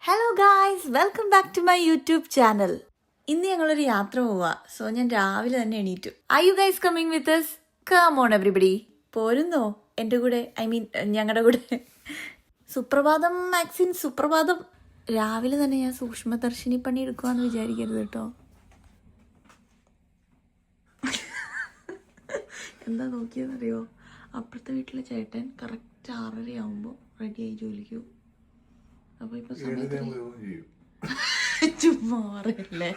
Hello guys, welcome back to my YouTube channel. ഇന്ന് ഞങ്ങളൊരു യാത്ര പോവാ. സോ ഞാൻ രാവിലെ തന്നെ എണീറ്റു. Are you guys coming with us? Come on everybody. പോരുന്നോ എൻ്റെ കൂടെ? ഞങ്ങളുടെ കൂടെ. സുപ്രഭാതം മാക്സിൻ, സുപ്രഭാതം. രാവിലെ തന്നെ ഞാൻ സൂക്ഷ്മദർശിനി പണി എടുക്കുവാന്ന് വിചാരിക്കരുത് കേട്ടോ. എന്താ നോക്കിയെന്നറിയോ? അപ്പുറത്തെ വീട്ടിലെ ചേട്ടൻ കറക്റ്റ് 6:30 ആവുമ്പോൾ റെഡിയായി ജോലിക്ക് പോകും. അപ്പൊ ഇപ്പൊ ചുമ്മാ പറയല്ലേ.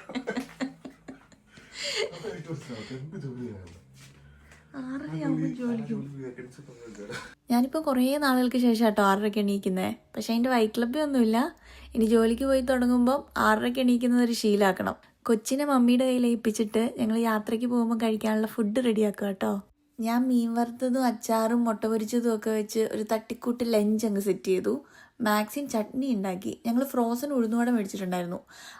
6:30 ആവുമ്പോൾ ജോലിക്ക് പോകും. ഞാനിപ്പോൾ കുറേ നാളുകൾക്ക് ശേഷം കേട്ടോ 6:30 എണീക്കുന്നത്. പക്ഷെ അതിൻ്റെ വൈറ്റ് ക്ലബ്ബേ ഒന്നുമില്ല. ഇനി ജോലിക്ക് പോയി തുടങ്ങുമ്പോൾ 6:30 എണീക്കുന്നത് ഒരു ശീലമാക്കണം. കൊച്ചിനെ മമ്മിയുടെ കയ്യിൽ ഏൽപ്പിച്ചിട്ട് ഞങ്ങൾ യാത്രയ്ക്ക് പോകുമ്പോൾ കഴിക്കാനുള്ള ഫുഡ് റെഡിയാക്കുക കേട്ടോ. ഞാൻ മീൻ വറുത്തതും അച്ചാറും മുട്ട പൊരിച്ചതും ഒക്കെ വെച്ച് ഒരു തട്ടിക്കൂട്ട് ലഞ്ച് അങ്ങ് സെറ്റ് ചെയ്തു. മാക്സിൻ ചട്നി ഉണ്ടാക്കി. ഞങ്ങൾ ഫ്രോസൺ ഉഴുന്നുവട മേടിച്ചിട്ടുണ്ടായിരുന്നു.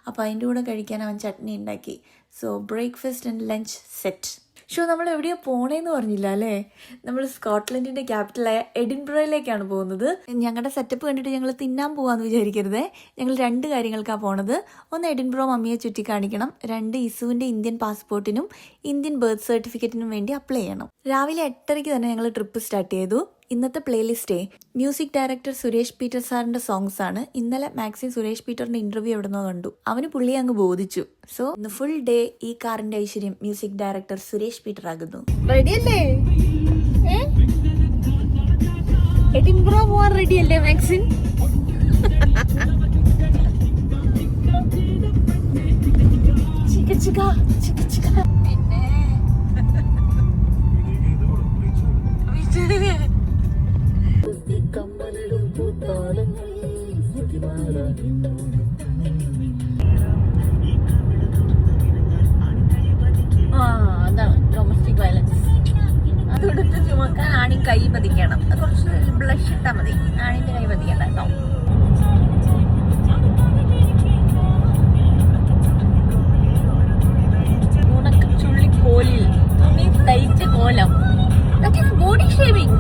അപ്പോൾ അതിൻ്റെ കൂടെ കഴിക്കാൻ അവൻ ചട്നി ഉണ്ടാക്കി. So breakfast and lunch set. നമ്മൾ എവിടെയാണ് പോണേന്ന് പറഞ്ഞില്ല അല്ലേ? നമ്മൾ സ്കോട്ട്ലൻഡിൻ്റെ ക്യാപിറ്റലായ എഡിൻബ്രയിലേക്കാണ് പോകുന്നത്. ഞങ്ങളുടെ സെറ്റപ്പ് കണ്ടിട്ട് ഞങ്ങൾ തിന്നാൻ പോകാമെന്ന് വിചാരിക്കരുതേ. ഞങ്ങൾ 2 കാര്യങ്ങൾക്കാണ് പോണത്. ഒന്ന്, എഡിൻബ്രോ മമ്മിയെ ചുറ്റിക്കാണിക്കണം. 2, ഇസുവിൻ്റെ ഇന്ത്യൻ പാസ്പോർട്ടിനും ഇന്ത്യൻ ബർത്ത് സർട്ടിഫിക്കറ്റിനും വേണ്ടി അപ്ലൈ ചെയ്യണം. രാവിലെ 8:30 തന്നെ ഞങ്ങൾ ട്രിപ്പ് സ്റ്റാർട്ട് ചെയ്തു. ഇന്നത്തെ പ്ലേലിസ്റ്റേ മ്യൂസിക് ഡയറക്ടർ സുരേഷ് പീറ്റർ സാറിന്റെ സോങ്സ് ആണ്. ഇന്നലെ മാക്സിൻ സുരേഷ് പീറ്ററിന്റെ ഇന്റർവ്യൂ എവിടുന്നോ കണ്ടു. അവന് പുള്ളി അങ്ങ് ബോധിച്ചു. സോ ഇന്ന് ഫുൾ ഡേ ഈ കാറിന്റെ ഐശ്വര്യം മ്യൂസിക് ഡയറക്ടർ സുരേഷ് പീറ്റർ ആകുന്നു. റെഡിയല്ലേ? എഡിൻബ്രോ പോവാൻ റെഡിയല്ലേ മാക്സിൻ? പിന്നെ അതാണ് ഡൊമസ്റ്റിക് വയലൻസ്. അതെടുത്ത് ചുമക്കാൻ ആണി കൈ പതിക്കണം. കുറച്ച് ബ്ലഷ് ഇട്ടാൽ മതി. ആണിന്റെ കൈ പതിക്കണ്ട കേട്ടോ. ഉണക്കച്ചുള്ളി കോലിൽ തയ്ച്ച കോലം. Body shaving.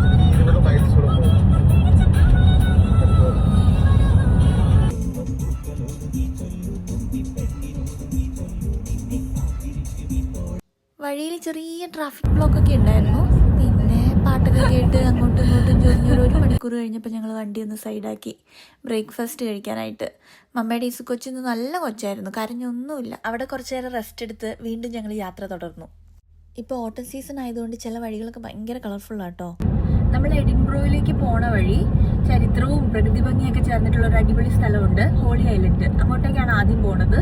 വഴിയിൽ ചെറിയ ട്രാഫിക് ബ്ലോക്കൊക്കെ ഉണ്ടായിരുന്നു. പിന്നെ പാട്ടൊക്കെ കേട്ട് അങ്ങോട്ടും ഇങ്ങോട്ടും ചൊരിഞ്ഞൊരു 1 മണിക്കൂർ കഴിഞ്ഞപ്പോൾ ഞങ്ങൾ വണ്ടി ഒന്ന് സൈഡാക്കി ബ്രേക്ക്ഫാസ്റ്റ് കഴിക്കാനായിട്ട്. മമ്മയുടെ ഈസു കൊച്ചിന്ന് നല്ല കൊച്ചായിരുന്നു, കരഞ്ഞൊന്നുമില്ല. അവിടെ കുറച്ച് നേരം റെസ്റ്റ് എടുത്ത് വീണ്ടും ഞങ്ങൾ യാത്ര തുടർന്നു. ഇപ്പോൾ ഓട്ടം സീസൺ ആയതുകൊണ്ട് ചില വഴികളൊക്കെ ഭയങ്കര കളർഫുള്ളാട്ടോ. നമ്മൾ എഡിൻബ്രോയിലേക്ക് പോണ വഴി ചരിത്രവും പ്രകൃതി ഭംഗിയൊക്കെ ചേർന്നിട്ടുള്ള ഒരു അടിപൊളി സ്ഥലമുണ്ട്, ഹോളി ഐലൻഡ്. അങ്ങോട്ടേക്കാണ് ആദ്യം പോണത്.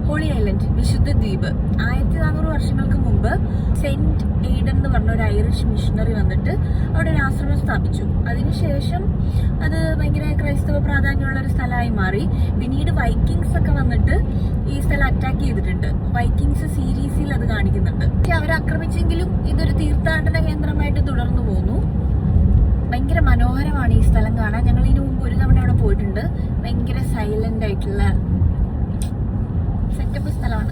ഹോളി ഐലൻഡ്, വിശുദ്ധ ദ്വീപ്. 1400 വർഷങ്ങൾക്ക് മുമ്പ് സെന്റ് എയ്ഡൻ എന്ന് പറഞ്ഞ ഒരു ഐറിഷ് മിഷണറി വന്നിട്ട് അവിടെ ഒരു ആശ്രമം സ്ഥാപിച്ചു. അതിനുശേഷം അത് ഭയങ്കര ക്രൈസ്തവ പ്രാധാന്യമുള്ള ഒരു സ്ഥലമായി മാറി. പിന്നീട് വൈക്കിങ്സ് ഒക്കെ വന്നിട്ട് ഈ സ്ഥലം അറ്റാക്ക് ചെയ്തിട്ടുണ്ട്. വൈക്കിങ്സ് സീരീസിൽ അത് കാണിക്കുന്നുണ്ട്. പക്ഷെ അവർ ആക്രമിച്ചെങ്കിലും ഇതൊരു തീർത്ഥാടന കേന്ദ്രമായിട്ട് തുടർന്നു പോന്നു. ഭയങ്കര മനോഹരമാണ് ഈ സ്ഥലം കാണാൻ. ഞങ്ങൾ ഇതിനു മുമ്പ് ഒരു തവണ അവിടെ പോയിട്ടുണ്ട്. ഭയങ്കര സൈലന്റ് ആയിട്ടുള്ള സെറ്റപ്പ് സ്ഥലമാണ്.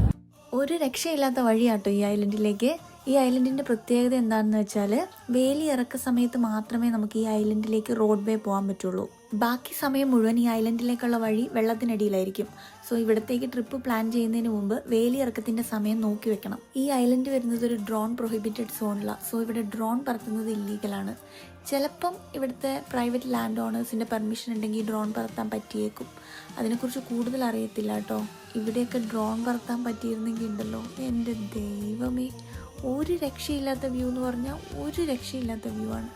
ഒരു രക്ഷയില്ലാത്ത വഴിയാട്ടോ ഈ ഐലൻഡിലേക്ക്. ഈ ഐലൻഡിൻ്റെ പ്രത്യേകത എന്താണെന്ന് വെച്ചാൽ വേലി ഇറക്ക സമയത്ത് മാത്രമേ നമുക്ക് ഈ ഐലൻഡിലേക്ക് റോഡ് വേ പോകാൻ പറ്റുള്ളൂ. ബാക്കി സമയം മുഴുവൻ ഈ ഐലൻഡിലേക്കുള്ള വഴി വെള്ളത്തിനടിയിലായിരിക്കും. സോ ഇവിടത്തേക്ക് ട്രിപ്പ് പ്ലാൻ ചെയ്യുന്നതിന് മുമ്പ് വേലി ഇറക്കത്തിൻ്റെ സമയം നോക്കി വെക്കണം. ഈ ഐലൻഡ് വരുന്നത് ഒരു ഡ്രോൺ പ്രൊഹിബിറ്റഡ് സോണിലാണ്. സോ ഇവിടെ ഡ്രോൺ പറത്തുന്നത് ഇല്ലീഗലാണ്. ചിലപ്പം ഇവിടുത്തെ പ്രൈവറ്റ് ലാൻഡ് ഓണേഴ്സിൻ്റെ പെർമിഷൻ ഉണ്ടെങ്കിൽ ഡ്രോൺ പറത്താൻ പറ്റിയേക്കും. അതിനെക്കുറിച്ച് കൂടുതൽ അറിയത്തില്ല കേട്ടോ. ഇവിടെയൊക്കെ ഡ്രോൺ പറത്താൻ പറ്റിയിരുന്നെങ്കിൽ ഉണ്ടല്ലോ, എൻ്റെ ദൈവമേ, ഒരു രക്ഷയില്ലാത്ത വ്യൂ എന്ന് പറഞ്ഞാൽ ഒരു രക്ഷയില്ലാത്ത വ്യൂ ആണ്.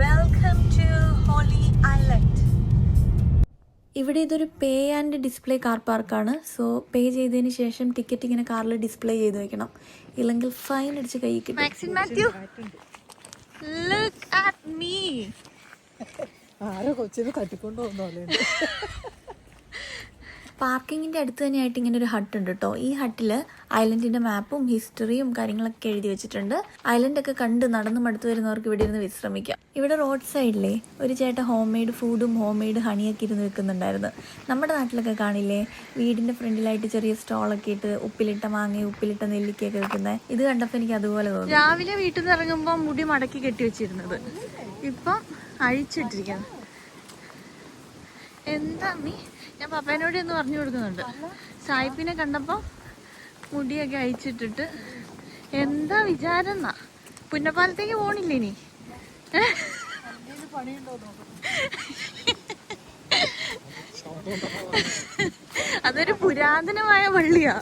Welcome to Holy Island. ഇവിടെ ഇതൊരു പേ ആൻഡ് ഡിസ്പ്ലേ കാർ പാർക്കാണ്. സോ പേ ചെയ്തതിന് ശേഷം ടിക്കറ്റ് ഇങ്ങനെ കാറിൽ ഡിസ്പ്ലേ ചെയ്ത് വെക്കണം, ഇല്ലെങ്കിൽ ഫൈൻ അടിച്ച് കൈ കിട്ടും. ആരോ കൊച്ചിനെ തട്ടിക്കൊണ്ട് പോകുന്നല്ലേ. പാർക്കിങ്ങിൻ്റെ അടുത്ത് തന്നെയായിട്ട് ഇങ്ങനെ ഒരു ഹട്ട് ഉണ്ട് കേട്ടോ. ഈ ഹട്ടിൽ ഐലൻഡിൻ്റെ മാപ്പും ഹിസ്റ്ററിയും കാര്യങ്ങളൊക്കെ എഴുതി വെച്ചിട്ടുണ്ട്. ഐലൻഡൊക്കെ കണ്ട് നടന്ന് മടുത്ത് വരുന്നവർക്ക് ഇവിടെ ഇരുന്ന് വിശ്രമിക്കാം. ഇവിടെ റോഡ് സൈഡിലെ ഒരു ചേട്ടൻ ഹോം മെയ്ഡ് ഫുഡും ഹോം മെയ്ഡ് ഹണിയൊക്കെ ഇരുന്ന് വെക്കുന്നുണ്ടായിരുന്നു. നമ്മുടെ നാട്ടിലൊക്കെ കാണില്ലേ, വീടിൻ്റെ ഫ്രണ്ടിലായിട്ട് ചെറിയ സ്റ്റോളൊക്കെ ഇട്ട് ഉപ്പിലിട്ട മാങ്ങയും ഉപ്പിലിട്ട നെല്ലിക്കയൊക്കെ വെക്കുന്നത്. ഇത് കണ്ടപ്പോൾ എനിക്ക് അതുപോലെ തോന്നി. രാവിലെ വീട്ടിൽ നിന്ന് ഇറങ്ങുമ്പോൾ മുടി മടക്കി കെട്ടി വെച്ചിരുന്നത് ഇപ്പം അഴിച്ചിട്ടിരിക്കുന്നു. എന്താ അമ്മി, ഞാൻ പപ്പേനോട് ഒന്ന് പറഞ്ഞു കൊടുക്കുന്നുണ്ട്. സായിപ്പിനെ കണ്ടപ്പോൾ മുടിയൊക്കെ അയച്ചിട്ടിട്ട് എന്താ വിചാരം എന്നാ. പുന്നപ്പാലത്തേക്ക് പോണില്ലേ ഇനി? അതൊരു പുരാതനമായ പള്ളിയാ,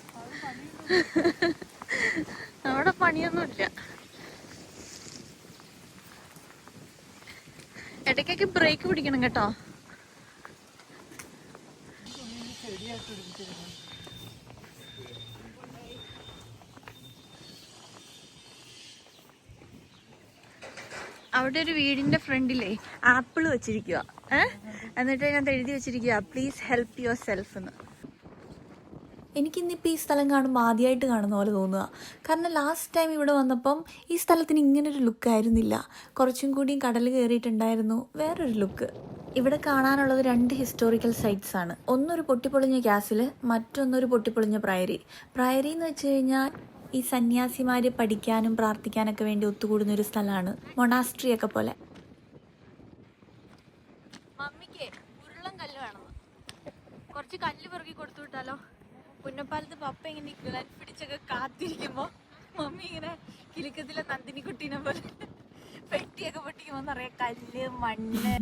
അവിടെ പണിയൊന്നുമില്ല. ഇടയ്ക്കൊക്കെ ബ്രേക്ക് പിടിക്കണം കേട്ടോ. അവിടെ ഒരു വീടിന്റെ ഫ്രണ്ടിലേ ആപ്പിൾ വെച്ചിരിക്കുക. എന്നിട്ട് അതിനകത്ത് എഴുതി വെച്ചിരിക്കുക പ്ലീസ് ഹെൽപ്പ് യുവർ സെൽഫ് എന്ന്. എനിക്കിന്നിപ്പോൾ ഈ സ്ഥലം കാണുമ്പോൾ ആദ്യമായിട്ട് കാണുന്ന പോലെ തോന്നുക. കാരണം ലാസ്റ്റ് ടൈം ഇവിടെ വന്നപ്പം ഈ സ്ഥലത്തിന് ഇങ്ങനൊരു ലുക്കായിരുന്നില്ല. കുറച്ചും കൂടിയും കടൽ കയറിയിട്ടുണ്ടായിരുന്നു, വേറൊരു ലുക്ക്. ഇവിടെ കാണാനുള്ളത് 2 ഹിസ്റ്റോറിക്കൽ സൈറ്റ്സ് ആണ്. ഒന്നൊരു പൊട്ടിപ്പൊളിഞ്ഞ ക്യാസിൽ, മറ്റൊന്നൊരു പൊട്ടിപ്പൊളിഞ്ഞ പ്രയറി. പ്രയറി എന്ന് വെച്ച് കഴിഞ്ഞാൽ ഈ സന്യാസിമാർ പഠിക്കാനും പ്രാർത്ഥിക്കാനൊക്കെ വേണ്ടി ഒത്തുകൂടുന്നൊരു സ്ഥലമാണ്, മൊണാസ്ട്രി ഒക്കെ പോലെ. മമ്മിക്ക് ഉരുളം കല്ല് വേണം, കുറച്ച് കല്ല് പെറുക്കി കൊടുത്തു വിട്ടാലോ? പുന്നപ്പാലത്ത് പപ്പ ഇങ്ങനെ ഗ്ലൻ പിടിച്ചൊക്കെ കാത്തിരിക്കുമ്പോൾ മമ്മി ഇങ്ങനെ കിലുക്കത്തിലെ നന്ദിനിക്കുട്ടീനെ പോലെ പെട്ടിയൊക്കെ പൊട്ടിക്കുമ്പോൾ നിറയെ കല്ല് മണ്ണ്.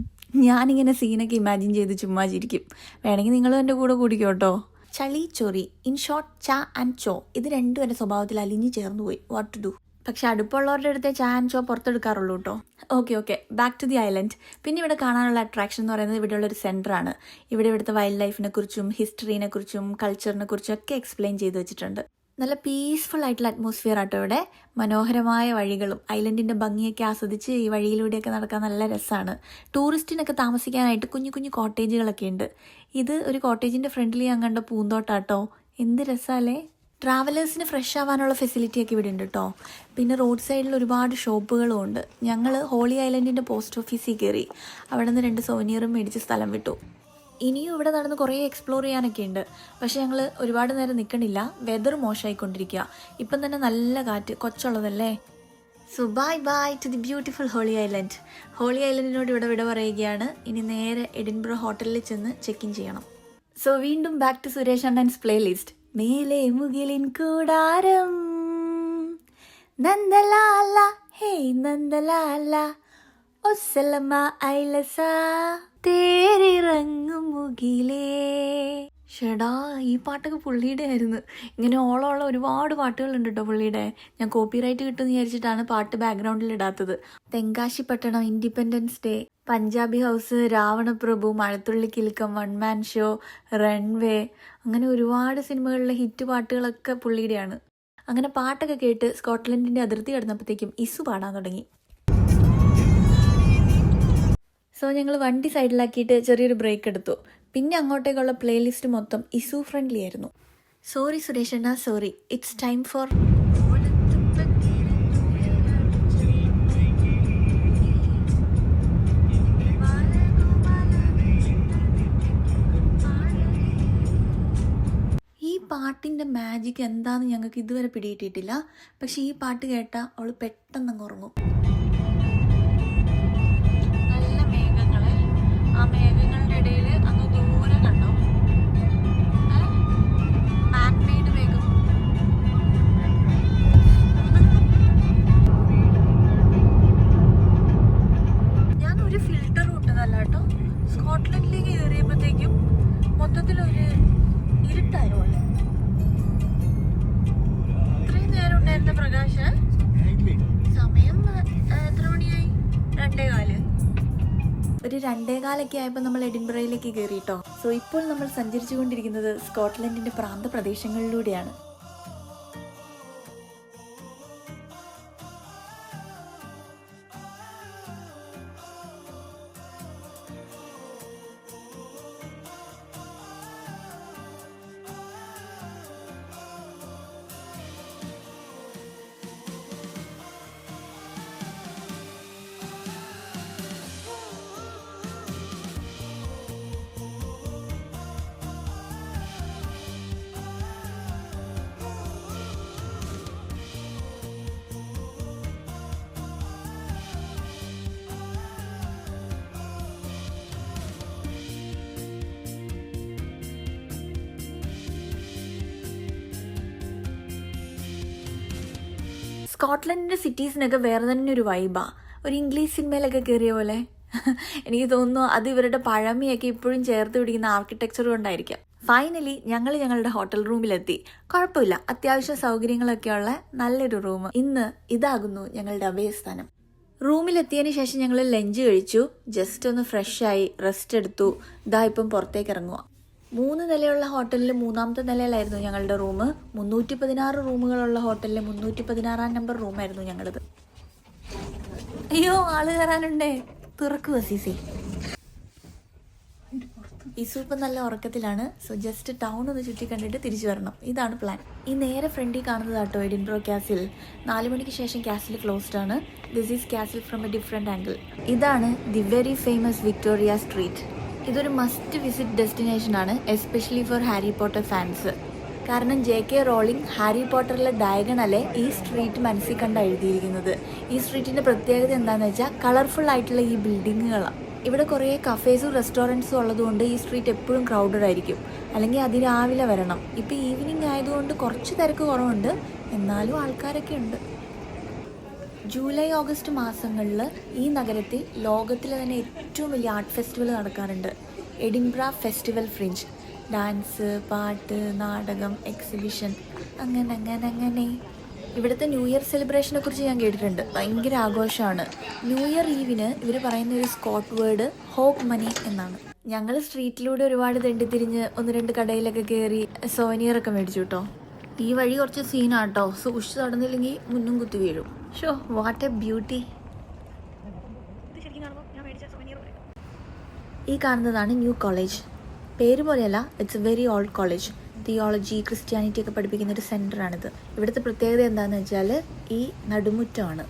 ഞാനിങ്ങനെ സീനൊക്കെ ഇമാജിൻ ചെയ്ത് ചുമ്മാ ചിരിക്കും. വേണമെങ്കിൽ നിങ്ങളും എൻ്റെ കൂടെ കൂടിക്കോ കേട്ടോ. ചളി ചൊറി, ഇൻ ഷോർട്ട് ച ആൻഡ് ചോ, ഇത് രണ്ടും എൻ്റെ സ്വഭാവത്തിൽ അലിഞ്ഞു ചേർന്ന് പോയി. What to do? പക്ഷെ അടുപ്പുള്ളവരുടെ അടുത്ത് ചാ ആൻഡ് ചോ പുറത്തെടുക്കാറുള്ളൂ കേട്ടോ. Okay back to the island. പിന്നെ ഇവിടെ കാണാനുള്ള അട്രാക്ഷൻ എന്ന് പറയുന്നത് ഇവിടെയുള്ളൊരു സെൻറ്ററാണ്. ഇവിടുത്തെ വൈൽഡ് ലൈഫിനെ കുറിച്ചും ഹിസ്റ്ററിനെ കുറിച്ചും കൾച്ചറിനെ കുറിച്ചും ഒക്കെ എക്സ്പ്ലെയിൻ ചെയ്ത് വെച്ചിട്ടുണ്ട്. നല്ല പീസ്ഫുൾ ആയിട്ടുള്ള അറ്റ്മോസ്ഫിയർ ആട്ടോ ഇവിടെ. മനോഹരമായ വഴികളും ഐലൻഡിൻ്റെ ഭംഗിയൊക്കെ ആസ്വദിച്ച് ഈ വഴിയിലൂടെയൊക്കെ നടക്കാൻ നല്ല രസമാണ്. ടൂറിസ്റ്റിനൊക്കെ താമസിക്കാനായിട്ട് കുഞ്ഞു കുഞ്ഞു കോട്ടേജുകളൊക്കെ ഉണ്ട്. ഇത് ഒരു കോട്ടേജിൻ്റെ ഫ്രണ്ടിൽ ഞാൻ കണ്ട പൂന്തോട്ടാട്ടോ, എന്ത് രസമല്ലേ. ട്രാവലേഴ്സിന് ഫ്രഷ് ആവാനുള്ള ഫെസിലിറ്റിയൊക്കെ ഇവിടെ ഉണ്ട് കേട്ടോ. പിന്നെ റോഡ് സൈഡിൽ ഒരുപാട് ഷോപ്പുകളും ഉണ്ട്. ഞങ്ങൾ ഹോളി ഐലൻഡിൻ്റെ പോസ്റ്റ് ഓഫീസിൽ കയറി അവിടെ നിന്ന് 2 സോനിയറും മേടിച്ച് സ്ഥലം വിട്ടു. ഇനിയും ഇവിടെ നടന്ന് കുറേ എക്സ്പ്ലോർ ചെയ്യാനൊക്കെ ഉണ്ട്. പക്ഷേ ഞങ്ങൾ ഒരുപാട് നേരം നിൽക്കണില്ല, വെതർ മോശമായിക്കൊണ്ടിരിക്കുക. ഇപ്പം തന്നെ നല്ല കാറ്റ്, കൊച്ചുള്ളതല്ലേ. So bye to the beautiful holy island. Holy ഐലൻഡിനോട് ഇവിടെ വിട പറയുകയാണ്. ഇനി നേരെ എഡിൻബ്രോ ഹോട്ടലിൽ ചെന്ന് ചെക്ക് ഇൻ ചെയ്യണം. സോ വീണ്ടും ബാക്ക് ടു സുരേഷ് അണ്ണൻസ് പ്ലേലിസ്റ്റ്. മേലെ മുകിലിൻ കൂടാരം നന്ദലാല ഹേ നന്ദലാല ഒസലമ ഐലസ തേരിറങ്ങും മുകിലേ. ഷെടാ, ഈ പാട്ടൊക്കെ പുള്ളിയുടെ ആയിരുന്നു. ഇങ്ങനെ ഓളമുള്ള ഒരുപാട് പാട്ടുകളുണ്ട് കേട്ടോ പുള്ളിയുടെ. ഞാൻ കോപ്പിറൈറ്റ് കിട്ടുമെന്ന് വിചാരിച്ചിട്ടാണ് പാട്ട് ബാക്ക്ഗ്രൗണ്ടിൽ ഇടാത്തത്. Thenkasipattanam, independence day, Punjabi house, Ravanaprabhu, Mazhathulli Kilukkam, 1 man show, runway, അങ്ങനെ ഒരുപാട് സിനിമകളിലെ ഹിറ്റ് പാട്ടുകളൊക്കെ പുള്ളിയുടെയാണ്. അങ്ങനെ പാട്ടൊക്കെ കേട്ട് സ്കോട്ട്ലൻഡിൻ്റെ അതിർത്തി കടന്നപ്പോഴത്തേക്കും ഇസു പാടാൻ തുടങ്ങി. സോ ഞങ്ങൾ വണ്ടി സൈഡിലാക്കിയിട്ട് ചെറിയൊരു ബ്രേക്ക് എടുത്തു. പിന്നെ അങ്ങോട്ടേക്കുള്ള പ്ലേലിസ്റ്റ് മൊത്തം ഇസു ഫ്രണ്ട്ലി ആയിരുന്നു. സോറി സുരേഷ് അണ്ണ, സോറി. ഇറ്റ്സ് ടൈം ഫോർ ഈ പാട്ടിൻ്റെ മാജിക് എന്താണെന്ന് ഞങ്ങൾക്ക് ഇതുവരെ പിടികിട്ടിയിട്ടില്ല. പക്ഷെ ഈ പാട്ട് കേട്ടാൽ അവൾ പെട്ടെന്ന് അങ്ങ് ഉറങ്ങും. ആ മേഘങ്ങളുടെ ഇടയിൽ അങ്ങ് ദൂരെ കണ്ടോ മാൻമെയ്ഡ് മേഘം. ഞാനൊരു ഫിൽറ്റർ ഇട്ടതല്ല കേട്ടോ. സ്കോട്ട്ലൻഡിലേക്ക് കയറിയപ്പോഴത്തേക്കും മൊത്തത്തിലൊരു ഇരുട്ടായ പോലെ. ഇത്രയും നേരം ഉണ്ടായിരുന്ന പ്രകാശ് സമയം എത്ര മണിയായി? 2:15. ഒരു 2:15 ആയപ്പോൾ നമ്മൾ എഡിൻബറയിലേക്ക് കയറി കേട്ടോ. സോ ഇപ്പോൾ നമ്മൾ സഞ്ചരിച്ചു കൊണ്ടിരിക്കുന്നത് സ്കോട്ട്ലൻഡിൻ്റെ പ്രാന്ത പ്രദേശങ്ങളിലൂടെയാണ്. സ്കോട്ട്ലൻഡിൻ്റെ സിറ്റീസിനൊക്കെ വേറെ തന്നെ ഒരു വൈബാ. ഒരു ഇംഗ്ലീഷ് സിനിമയിലൊക്കെ കയറിയ പോലെ. എനിക്ക് തോന്നുന്നു അത് ഇവരുടെ പഴമയൊക്കെ ഇപ്പോഴും ചേർത്ത് പിടിക്കുന്ന ആർക്കിടെക്ചർ കൊണ്ടായിരിക്കാം. ഫൈനലി ഞങ്ങളുടെ ഹോട്ടൽ റൂമിലെത്തി. കുഴപ്പമില്ല, അത്യാവശ്യം സൗകര്യങ്ങളൊക്കെയുള്ള നല്ലൊരു റൂം. ഇന്ന് ഇതാകുന്നു ഞങ്ങളുടെ അഭയസ്ഥാനം. റൂമിലെത്തിയതിന് ശേഷം ഞങ്ങൾ ലഞ്ച് കഴിച്ചു. ജസ്റ്റ് ഒന്ന് ഫ്രഷായി റെസ്റ്റ് എടുത്തു. ഇതാ ഇപ്പം പുറത്തേക്ക് ഇറങ്ങുക. 3 നിലയുള്ള ഹോട്ടലിൽ 3ാമത്തെ നിലയിലായിരുന്നു ഞങ്ങളുടെ റൂം. 316 റൂമുകളുള്ള ഹോട്ടലിലെ 316 നമ്പർ റൂമായിരുന്നു ഞങ്ങളത്. അയ്യോ, ആള് കയറാനുണ്ടേ. തുറക്കുക സീസി. ഇസു ഇപ്പം നല്ല ഉറക്കത്തിലാണ്. സോ ജസ്റ്റ് ടൗൺ ഒന്ന് ചുറ്റി കണ്ടിട്ട് തിരിച്ചു വരണം. ഇതാണ് പ്ലാൻ. ഈ നേരെ ഫ്രണ്ടിൽ കാണുന്നത് കേട്ടോ എഡിൻബ്രോ കാസിൽ. 4 മണിക്ക് ശേഷം കാസിൽ ക്ലോസ്ഡ് ആണ്. This is castle from a different angle. ഇതാണ് the very famous Victoria street. ഇതൊരു മസ്റ്റ് വിസിറ്റ് ഡെസ്റ്റിനേഷൻ ആണ്, especially for Harry Potter fans. കാരണം JK റോളിംഗ് ഹാരി പോട്ടറിലെ ഡയഗണലെ ഈ സ്ട്രീറ്റ് മനസ്സിൽ കണ്ട് എഴുതിയിരിക്കുന്നത്. ഈ സ്ട്രീറ്റിൻ്റെ പ്രത്യേകത എന്താണെന്ന് വെച്ചാൽ കളർഫുൾ ആയിട്ടുള്ള ഈ ബിൽഡിങ്ങുകളാണ്. ഇവിടെ കുറേ കഫേസും റെസ്റ്റോറൻറ്റ്സും ഉള്ളതുകൊണ്ട് ഈ സ്ട്രീറ്റ് എപ്പോഴും ക്രൗഡഡ് ആയിരിക്കും. അല്ലെങ്കിൽ അതിരാവിലെ വരണം. ഇപ്പോൾ ഈവനിങ് ആയതുകൊണ്ട് കുറച്ച് തിരക്ക് കുറവുണ്ട്, എന്നാലും ആൾക്കാരൊക്കെ ഉണ്ട്. ജൂലൈ ഓഗസ്റ്റ് മാസങ്ങളിൽ ഈ നഗരത്തിൽ ലോകത്തിലെ തന്നെ ഏറ്റവും വലിയ ആർട്ട് ഫെസ്റ്റിവൽ നടക്കാറുണ്ട്. എഡിൻബ്ര ഫെസ്റ്റിവൽ ഫ്രിഞ്ച്. ഡാൻസ്, പാട്ട്, നാടകം, എക്സിബിഷൻ, അങ്ങനെ. ഇവിടുത്തെ ന്യൂ ഇയർ സെലിബ്രേഷനെ കുറിച്ച് ഞാൻ കേട്ടിട്ടുണ്ട്. ഭയങ്കര ആഘോഷമാണ്. ന്യൂ ഇയർ ഈവിന് ഇവർ പറയുന്ന ഒരു സ്കോട്ട് വേർഡ് ഹോപ്പ് മണി എന്നാണ്. ഞങ്ങൾ സ്ട്രീറ്റിലൂടെ ഒരുപാട് തെണ്ടിത്തിരിഞ്ഞ് 1-2 കടയിലൊക്കെ കയറി സോവനിയറൊക്കെ മേടിച്ചു കേട്ടോ. ഈ വഴി കുറച്ച് സീനാട്ടോ. സൂക്ഷിച്ച് നടന്നില്ലെങ്കിൽ മുന്നും കുത്തി വീഴും. Show, what A beauty. ഈ കാണുന്നതാണ് ന്യൂ കോളേജ്. പേര് പോലെയല്ല, it's A very old college. Theology, Christianity ഒക്കെ പഠിപ്പിക്കുന്ന ഒരു സെൻറ്ററാണിത്. ഇവിടുത്തെ പ്രത്യേകത എന്താണെന്ന് വെച്ചാൽ ഈ നടുമുറ്റമാണ്.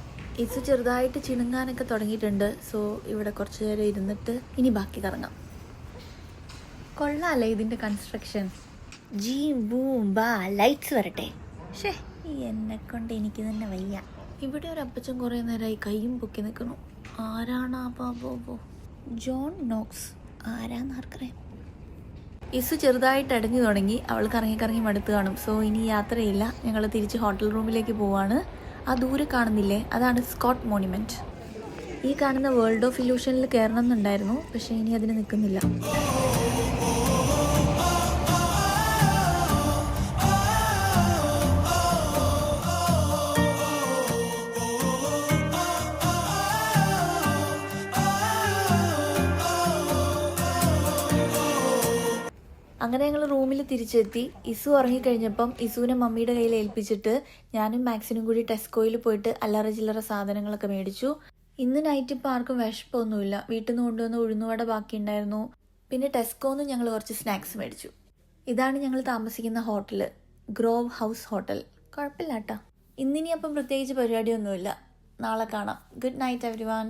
ഇത് ചെറുതായിട്ട് ചിണുങ്ങാനൊക്കെ തുടങ്ങിയിട്ടുണ്ട്. സോ ഇവിടെ കുറച്ച് നേരം ഇരുന്നിട്ട് ഇനി ബാക്കി കറങ്ങാം. കൊള്ളാമല്ലേ ഇതിൻ്റെ കൺസ്ട്രക്ഷൻ. ജി ബൂം ബാ ലൈറ്റ്സ് വരട്ടെ. ഷേ, എന്നെക്കൊണ്ട് എനിക്ക് തന്നെ വയ്യ. ഇവിടെ ഒരു അപ്പച്ചൻ കുറേ നേരമായി കയ്യും പൊക്കി നിൽക്കുന്നു. ആരാണ് ആ ബാബോ? John Knox. ആരാന്നാർക്കറിയാം. ഇസു ചെറുതായിട്ട് അടഞ്ഞു തുടങ്ങി. അവൾ കറങ്ങി മടുത്ത് കാണും. സോ ഇനി യാത്രയില്ല. ഞങ്ങൾ തിരിച്ച് ഹോട്ടൽ റൂമിലേക്ക് പോവാണ്. ആ ദൂരെ കാണുന്നില്ലേ, അതാണ് സ്കോട്ട് മോണുമെൻറ്റ്. ഈ കാണുന്ന വേൾഡ് ഓഫ് ഇല്യൂഷനിൽ കയറണം എന്നുണ്ടായിരുന്നു, പക്ഷേ ഇനി അതിന് നിൽക്കുന്നില്ല. അങ്ങനെ ഞങ്ങൾ റൂമിൽ തിരിച്ചെത്തി. ഇസു ഉറങ്ങിക്കഴിഞ്ഞപ്പം ഇസുവിനെ മമ്മിയുടെ കയ്യിൽ ഏൽപ്പിച്ചിട്ട് ഞാനും മാക്സിനും കൂടി ടെസ്കോയിൽ പോയിട്ട് അല്ലറ ചില്ലറ സാധനങ്ങളൊക്കെ മേടിച്ചു. ഇന്ന് നൈറ്റ് ഇപ്പോൾ ആർക്കും വിശപ്പൊന്നുമില്ല. വീട്ടിൽ നിന്ന് കൊണ്ടുവന്ന ഉഴുന്നുവട ബാക്കിയുണ്ടായിരുന്നു. പിന്നെ ടെസ്കോന്ന് ഞങ്ങൾ കുറച്ച് സ്നാക്സ് മേടിച്ചു. ഇതാണ് ഞങ്ങൾ താമസിക്കുന്ന ഹോട്ടൽ, ഗ്രോവ് ഹൗസ് ഹോട്ടൽ. കുഴപ്പമില്ല കേട്ടോ. ഇന്നിനി അപ്പം പ്രത്യേകിച്ച് പരിപാടിയൊന്നുമില്ല. നാളെ കാണാം. Good night everyone.